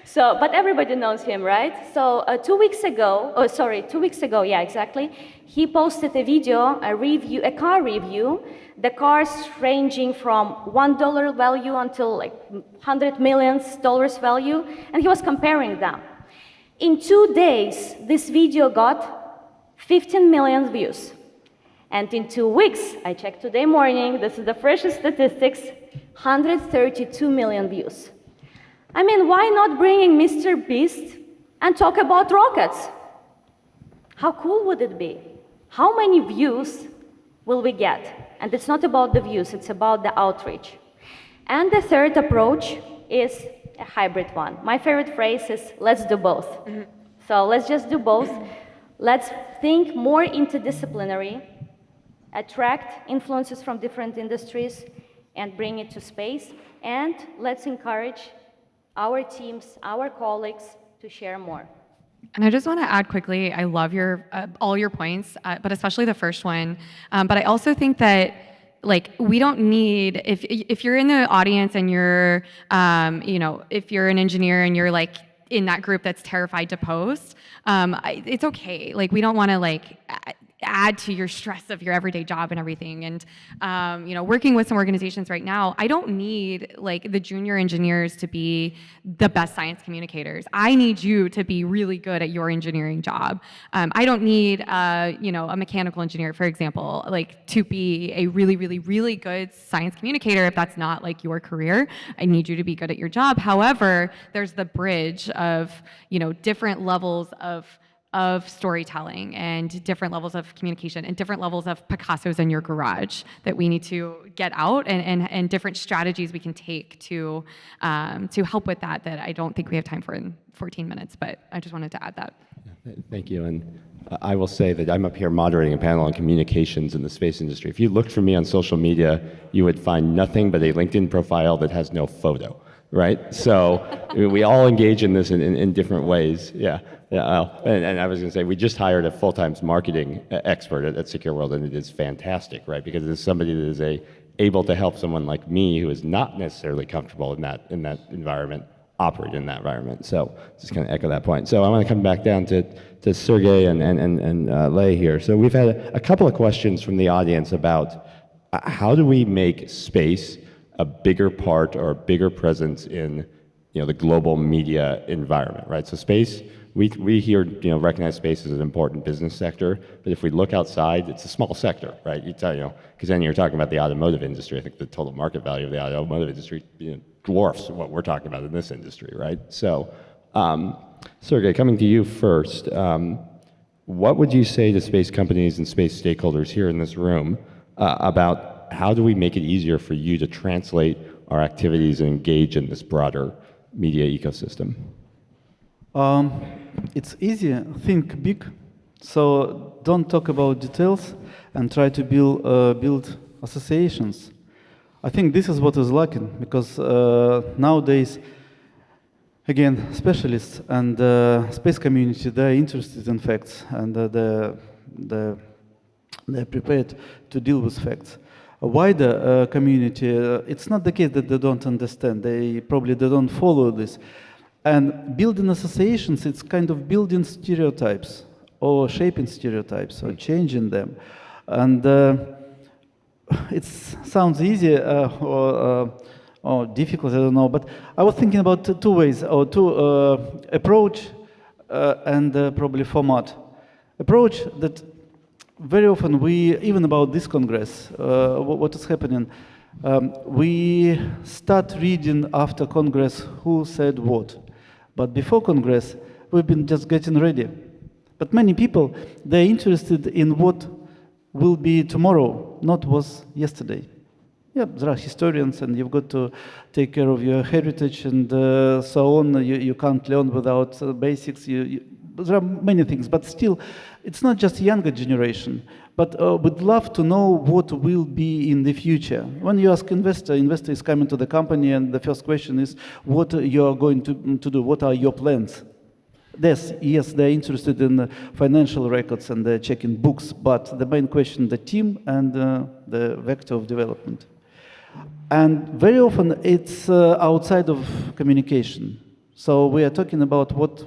So, but everybody knows him, right? So, 2 weeks ago, yeah, exactly, he posted a video, a car review, the cars ranging from $1 value until like $100 million value, and he was comparing them. In 2 days, this video got 15 million views. And in 2 weeks, I checked today morning, this is the freshest statistics, 132 million views. I mean, why not bring in Mr. Beast and talk about rockets? How cool would it be? How many views will we get? And it's not about the views, it's about the outreach. And the third approach is a hybrid one. My favorite phrase is, let's do both. So let's just do both. Let's think more interdisciplinary, attract influences from different industries, and bring it to space. And let's encourage our teams, our colleagues to share more. And I just want to add quickly, I love all your points, but especially the first one. But I also think that like we don't need, if you're in the audience and you're if you're an engineer and you're like in that group that's terrified to post, it's okay. Like we don't want to like add to your stress of your everyday job and everything. And working with some organizations right now, I don't need like the junior engineers to be the best science communicators. I need you to be really good at your engineering job. I don't need a mechanical engineer, for example, like to be a really, really, really good science communicator if that's not like your career. I need you to be good at your job. However, there's the bridge of different levels of storytelling and different levels of communication and different levels of Picassos in your garage that we need to get out, and different strategies we can take to help with that I don't think we have time for in 14 minutes, but I just wanted to add that. Thank you. And I will say that I'm up here moderating a panel on communications in the space industry. If you looked for me on social media, you would find nothing but a LinkedIn profile that has no photo, right? So we all engage in this in different ways. Yeah. And I was going to say, we just hired a full-time marketing expert at Secure World, and it is fantastic, right? Because it's somebody that is able to help someone like me who is not necessarily comfortable in that environment operate in that environment. So just kind of echo that point. So I want to come back down to Sergey and Lei here. So we've had a couple of questions from the audience about how do we make space a bigger part or a bigger presence in the global media environment, right? So space, we here recognize space as an important business sector, but if we look outside, it's a small sector, right? Because then you're talking about the automotive industry. I think the total market value of the automotive industry dwarfs what we're talking about in this industry, right? So, Sergey, coming to you first, what would you say to space companies and space stakeholders here in this room about how do we make it easier for you to translate our activities and engage in this broader media ecosystem? It's easy. Think big. So don't talk about details and try to build associations. I think this is what is lacking, because nowadays, again, specialists and space community, they're interested in facts, and they're prepared to deal with facts. A wider community, it's not the case that they don't understand. They don't follow this. And building associations, it's kind of building stereotypes or shaping stereotypes or changing them. And it sounds easy or difficult, I don't know. But I was thinking about two ways, or two approach and probably format. Approach that very often even about this Congress, what is happening, we start reading after Congress who said what. But before Congress, we've been just getting ready. But many people, they're interested in what will be tomorrow, not was yesterday. Yeah, there are historians, and you've got to take care of your heritage and so on. You can't learn without basics. There are many things, but still, it's not just younger generation, but would love to know what will be in the future. When you ask investor is coming to the company, and the first question is, what you're going to do? What are your plans? Yes, they're interested in financial records and they're checking books, but the main question, the team and the vector of development. And very often it's outside of communication. So we are talking about what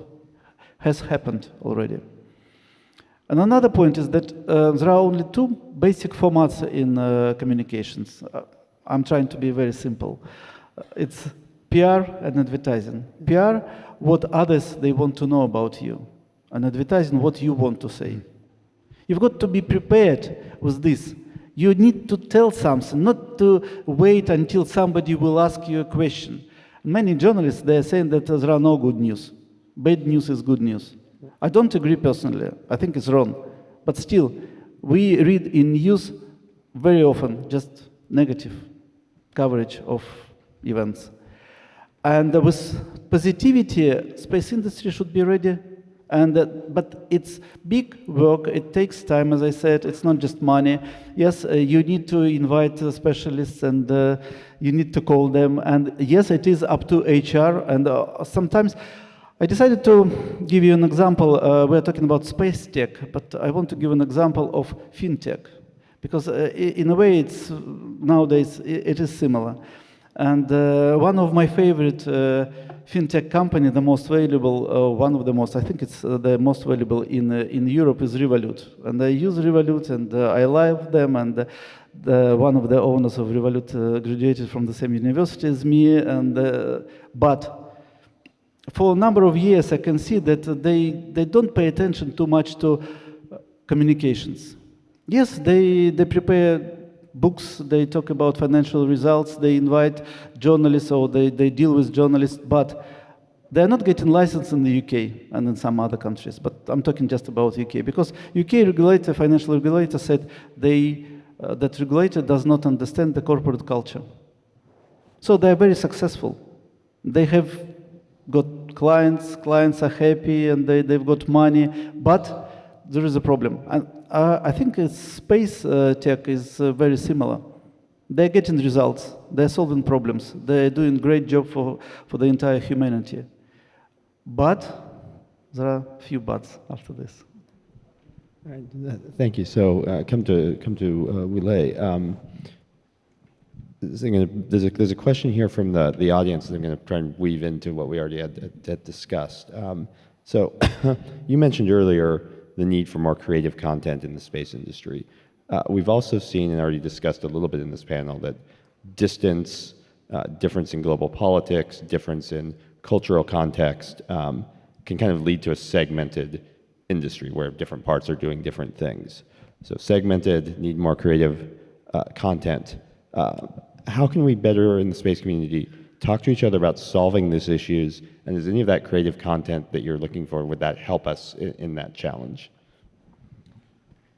has happened already. And another point is that there are only two basic formats in communications. I'm trying to be very simple. It's PR and advertising. PR, what others they want to know about you, and advertising, what you want to say. You've got to be prepared with this. You need to tell something, not to wait until somebody will ask you a question. Many journalists, they're saying that there are no good news. Bad news is good news. I don't agree personally. I think it's wrong. But still, we read in news very often just negative coverage of events. And with positivity, space industry should be ready. But it's big work. It takes time, as I said. It's not just money. Yes, you need to invite specialists, and you need to call them. And yes, it is up to HR. And sometimes I decided to give you an example. We're talking about space tech, but I want to give an example of fintech. because in a way, it's nowadays it is similar. And one of my favorite fintech company, the most valuable, one of the most, I think it's the most valuable in Europe is Revolut. And I use Revolut, and I love them. And one of the owners of Revolut graduated from the same university as me. And but for a number of years, I can see that they don't pay attention too much to communications. Yes, they prepare books, they talk about financial results, they invite journalists, or they deal with journalists, but they're not getting licensed in the UK and in some other countries. But I'm talking just about UK, because UK regulator, financial regulator, said that regulator does not understand the corporate culture. So they're very successful. They have got clients are happy, and they've got money, but there is a problem. And I think space tech is very similar. They're getting results. They're solving problems. They're doing a great job for the entire humanity. But there are a few buts after this. All right, thank you. So come to Wilay. There's a question here from the audience that I'm going to try and weave into what we already had discussed. So you mentioned earlier the need for more creative content in the space industry. We've also seen and already discussed a little bit in this panel that distance, difference in global politics, difference in cultural context can kind of lead to a segmented industry where different parts are doing different things. So segmented, need more creative content. How can we better in the space community talk to each other about solving these issues, and is any of that creative content that you're looking for, would that help us in that challenge?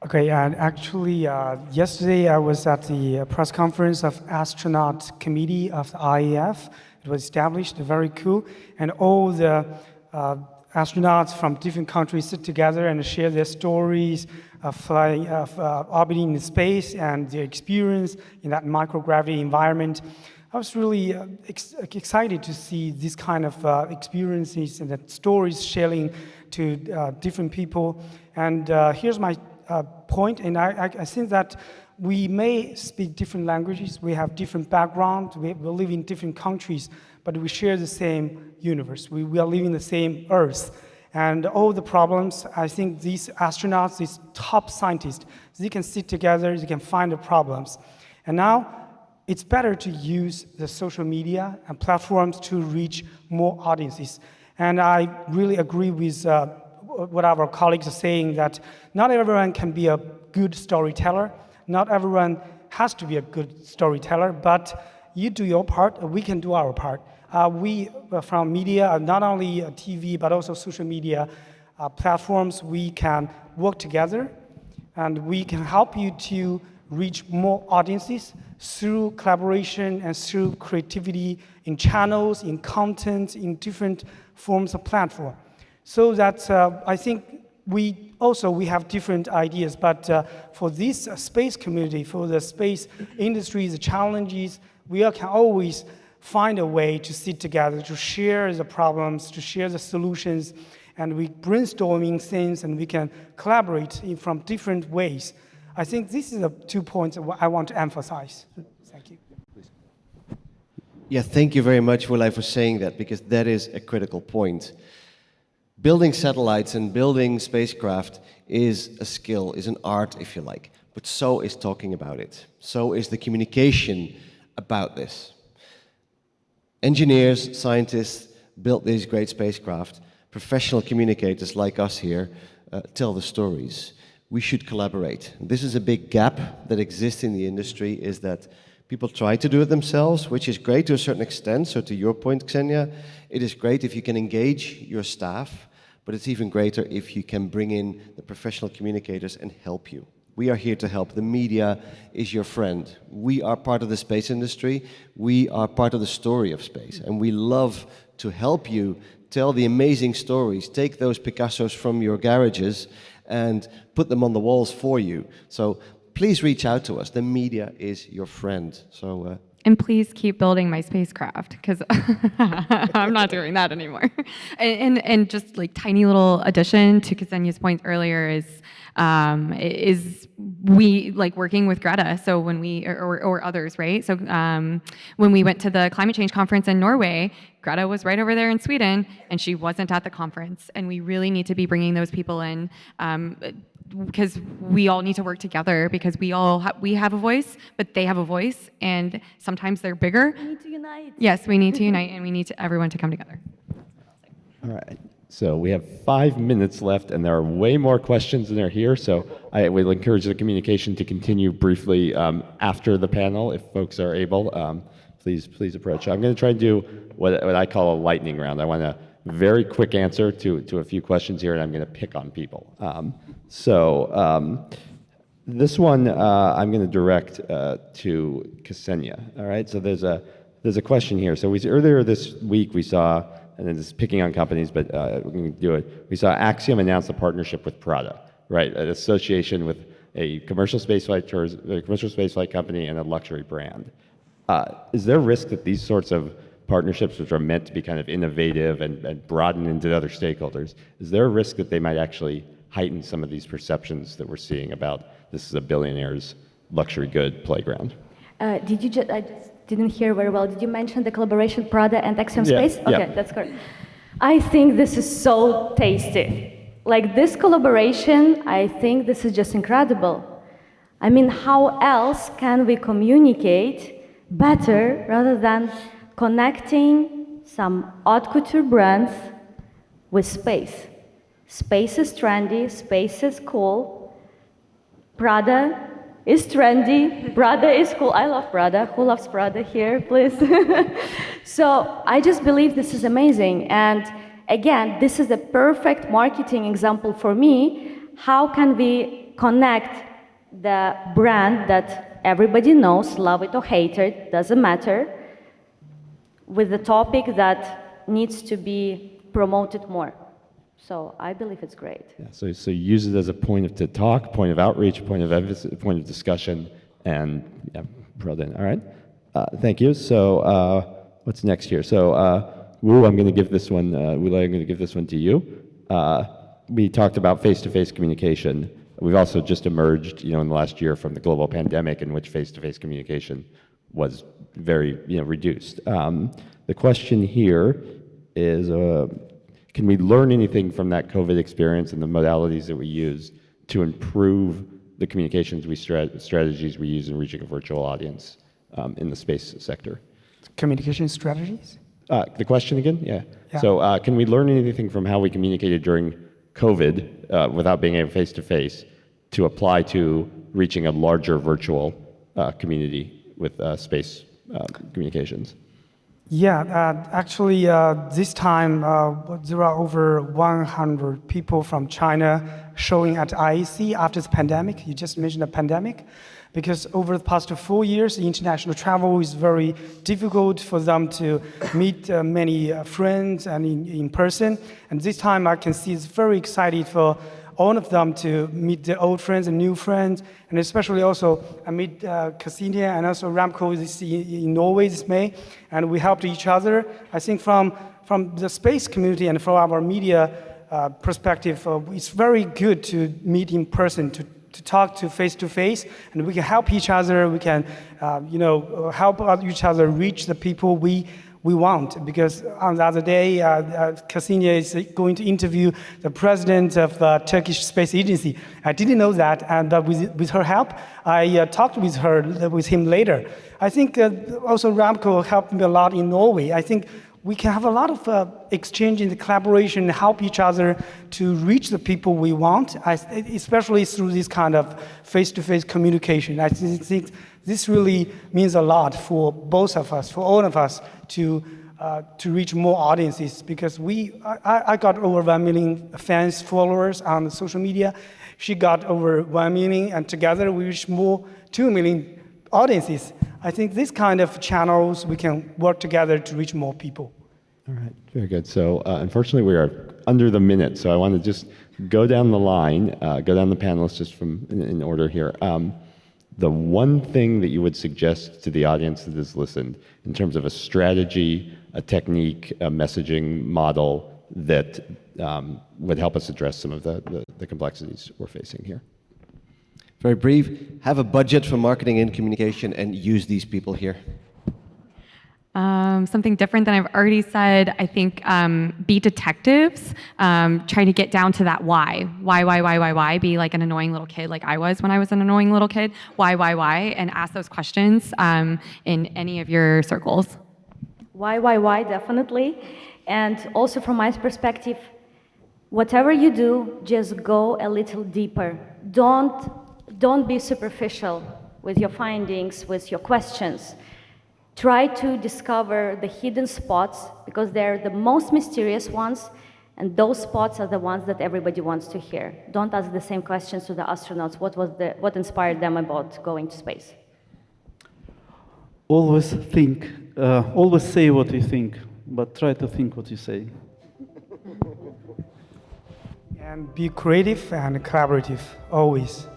Okay, and actually, yesterday I was at the press conference of Astronaut Committee of the Aliyev. It was established, very cool, and all the astronauts from different countries sit together and share their stories of flying, of orbiting in space and their experience in that microgravity environment. I was really excited to see this kind of experiences and the stories sharing to different people. And here's my point, and I think that we may speak different languages, we have different backgrounds, we live in different countries, but we share the same universe. We are living the same Earth. And all the problems, I think these astronauts, these top scientists, they can sit together, they can find the problems. And now, it's better to use the social media and platforms to reach more audiences. And I really agree with what our colleagues are saying, that not everyone can be a good storyteller. Not everyone has to be a good storyteller, but you do your part, we can do our part. We, from media, not only TV, but also social media platforms, we can work together, and we can help you to reach more audiences through collaboration and through creativity in channels, in content, in different forms of platform. So that I think we have different ideas, but for this space community, for the space industry, the challenges, we can always find a way to sit together, to share the problems, to share the solutions, and we brainstorming things, and we can collaborate from different ways. I think this is the 2 points I want to emphasize. Thank you. Yeah, thank you very much, Wilay, for saying that, because that is a critical point. Building satellites and building spacecraft is a skill, is an art, if you like, but so is talking about it. So is the communication about this. Engineers, scientists built these great spacecraft. Professional communicators like us here tell the stories. We should collaborate. This is a big gap that exists in the industry, is that people try to do it themselves, which is great to a certain extent. So to your point, Ksenia, it is great if you can engage your staff, but it's even greater if you can bring in the professional communicators and help you. We are here to help. The media is your friend. We are part of the space industry. We are part of the story of space, and we love to help you tell the amazing stories. Take those Picassos from your garages and put them on the walls for you. So please reach out to us. The media is your friend. So and please keep building my spacecraft, because I'm not doing that anymore. And just like tiny little addition to Ksenia's point earlier is we like working with Greta. So when we, or others, right? So when we went to the climate change conference in Norway, Greta was right over there in Sweden, and she wasn't at the conference. And we really need to be bringing those people in, because we all need to work together, because we have a voice, but they have a voice, and sometimes they're bigger. We need to unite. Yes, we need to unite, and we need everyone to come together. All right. So we have 5 minutes left, and there are way more questions than are here. So I will encourage the communication to continue briefly after the panel, if folks are able. Please approach. I'm going to try and do what I call a lightning round. I want a very quick answer to a few questions here, and I'm going to pick on people. This one I'm going to direct to Ksenia. All right. So there's a question here. So earlier this week we saw, and this is picking on companies, but we're going to do it. We saw Axiom announce a partnership with Prada, right? An association with a commercial spaceflight company and a luxury brand. Is there a risk that these sorts of partnerships, which are meant to be kind of innovative and broaden into other stakeholders, is there a risk that they might actually heighten some of these perceptions that we're seeing about this is a billionaire's luxury good playground? I just didn't hear very well. Did you mention the collaboration Prada and Axiom Space? Yeah. Okay, that's correct. I think this is so tasty. Like this collaboration, I think this is just incredible. I mean, how else can we communicate better rather than connecting some haute couture brands with space? Space is trendy, space is cool. Prada is trendy, Prada is cool. I love Prada. Who loves Prada here, please? So I just believe this is amazing. And again, this is a perfect marketing example for me. How can we connect the brand that everybody knows, love it or hate it, doesn't matter, with the topic that needs to be promoted more? So I believe it's great. Yeah, so use it as a point of talk, point of outreach, point of discussion, and yeah, brought in. All right, thank you. So what's next here? So Wu, I'm going to give this one. Wulay, I'm going to give this one to you. We talked about face-to-face communication. We've also just emerged, in the last year from the global pandemic, in which face-to-face communication was very, reduced. The question here is. Can we learn anything from that COVID experience and the modalities that we use to improve the communications strategies we use in reaching a virtual audience in the space sector? Communication strategies? The question again? Yeah. So can we learn anything from how we communicated during COVID without being able face-to-face to apply to reaching a larger virtual community with space communications? Yeah, actually, this time there are over 100 people from China showing at IAC after the pandemic. You just mentioned the pandemic, because over the past 4 years, international travel is very difficult for them to meet many friends and in person. And this time, I can see it's very excited for all of them to meet their old friends and new friends, and especially also I meet Ksenia and also Ramco in Norway this May, and we helped each other. I think from the space community and from our media perspective, it's very good to meet in person, to talk to face, and we can help each other. We can, help each other reach the people we want, because on the other day, Ksenia is going to interview the president of the Turkish Space Agency. I didn't know that, and with her help, I talked with him later. I think also Ramco helped me a lot in Norway. I think we can have a lot of exchange and collaboration, help each other to reach the people we want, especially through this kind of face-to-face communication. I think this really means a lot for both of us, for all of us, to reach more audiences, because I got over 1 million fans, followers on social media. She got over 1 million, and together we reach 2 million audiences. I think this kind of channels, we can work together to reach more people. All right, very good. So unfortunately, we are under the minute, so I want to just go down the line, go down the panelists just in order here. the one thing that you would suggest to the audience that has listened in terms of a strategy, a technique, a messaging model that would help us address some of the complexities we're facing here? Very brief, have a budget for marketing and communication and use these people here. Something different than I've already said, I think be detectives, try to get down to that why. Why? Be like an annoying little kid like I was when I was an annoying little kid. Why? And ask those questions in any of your circles. Why, definitely. And also from my perspective, whatever you do, just go a little deeper. Don't be superficial with your findings, with your questions. Try to discover the hidden spots because they're the most mysterious ones, and those spots are the ones that everybody wants to hear. Don't ask the same questions to the astronauts. What inspired them about going to space? Always think, always say what you think, but try to think what you say. And be creative and collaborative, always.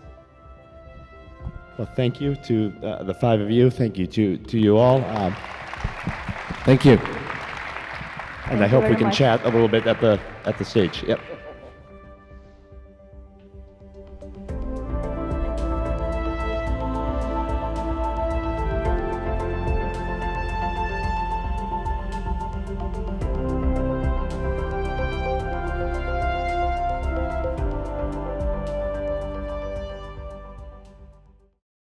Well, thank you to the five of you. Thank you to you all. Thank you. And I hope we can chat a little bit at the stage. Yep.